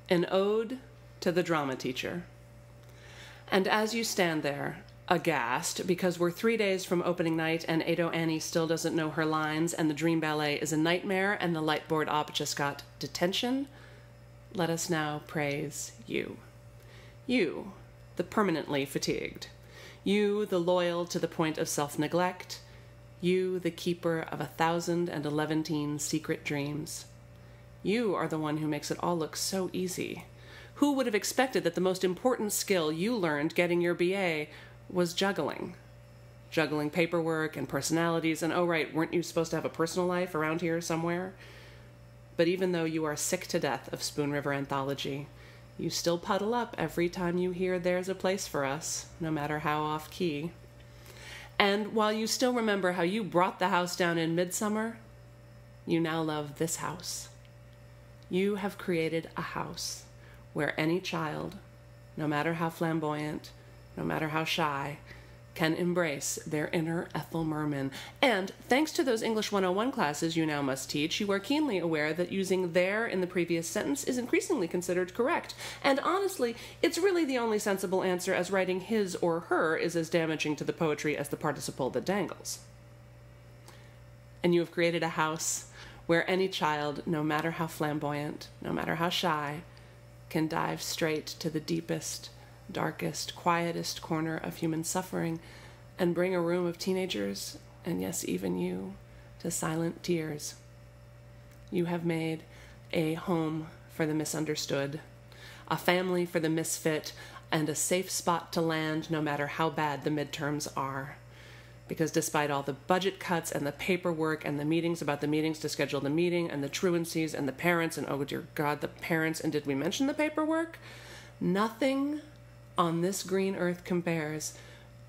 An ode to the drama teacher. And as you stand there, aghast, because we're 3 days from opening night and Ado Annie still doesn't know her lines and the Dream Ballet is a nightmare and the lightboard op just got detention, let us now praise you. You, the permanently fatigued. You, the loyal to the point of self-neglect. You, the keeper of 1,011 secret dreams. You are the one who makes it all look so easy. Who would have expected that the most important skill you learned getting your BA was juggling? Juggling paperwork and personalities, and oh right, weren't you supposed to have a personal life around here somewhere? But even though you are sick to death of Spoon River Anthology, you still puddle up every time you hear There's a Place for Us, no matter how off-key. And while you still remember how you brought the house down in Midsummer, you now love this house. You have created a house where any child, no matter how flamboyant, no matter how shy, can embrace their inner Ethel Merman. And thanks to those English 101 classes you now must teach, you are keenly aware that using their in the previous sentence is increasingly considered correct. And honestly, it's really the only sensible answer, as writing his or her is as damaging to the poetry as the participle that dangles. And you have created a house where any child, no matter how flamboyant, no matter how shy, can dive straight to the deepest, darkest, quietest corner of human suffering and bring a room of teenagers, and yes, even you, to silent tears. You have made a home for the misunderstood, a family for the misfit, and a safe spot to land no matter how bad the midterms are. Because despite all the budget cuts and the paperwork and the meetings about the meetings to schedule the meeting and the truancies and the parents and, oh dear God, the parents, and did we mention the paperwork? Nothing on this green earth compares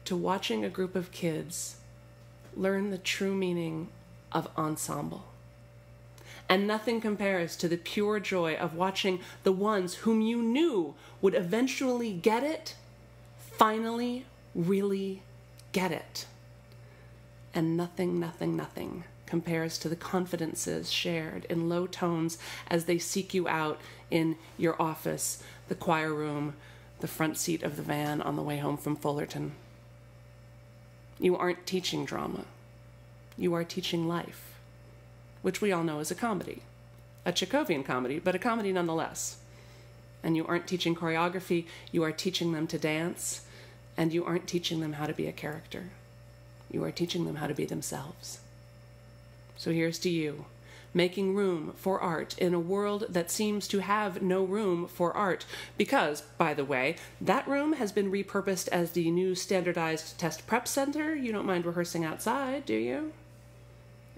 to watching a group of kids learn the true meaning of ensemble. And nothing compares to the pure joy of watching the ones whom you knew would eventually get it, finally really get it. And nothing, nothing, nothing compares to the confidences shared in low tones as they seek you out in your office, the choir room, the front seat of the van on the way home from Fullerton. You aren't teaching drama. You are teaching life, which we all know is a comedy. A Chekhovian comedy, but a comedy nonetheless. And you aren't teaching choreography, you are teaching them to dance, and you aren't teaching them how to be a character. You are teaching them how to be themselves. So here's to you, making room for art in a world that seems to have no room for art. Because, by the way, that room has been repurposed as the new standardized test prep center. You don't mind rehearsing outside, do you?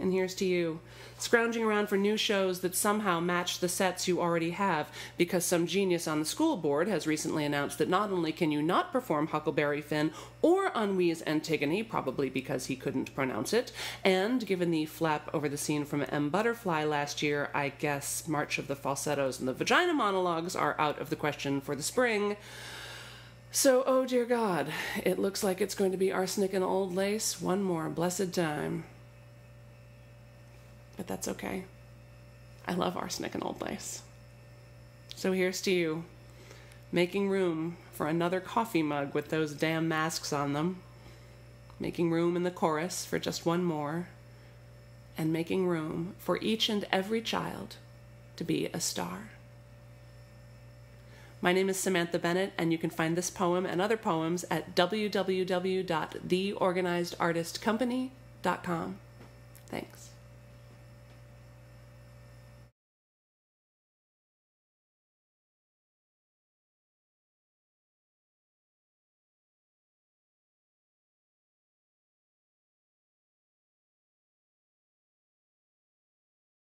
And here's to you, scrounging around for new shows that somehow match the sets you already have, because some genius on the school board has recently announced that not only can you not perform Huckleberry Finn or Ennui's Antigone, probably because he couldn't pronounce it, and given the flap over the scene from M. Butterfly last year, I guess March of the Falsettos and the Vagina monologues are out of the question for the spring. So, oh dear God, it looks like it's going to be arsenic and old lace one more blessed time. But that's okay. I love arsenic and old lace. So here's to you, making room for another coffee mug with those damn masks on them, making room in the chorus for just one more, and making room for each and every child to be a star. My name is Samantha Bennett, and you can find this poem and other poems at www.theorganizedartistcompany.com. Thanks.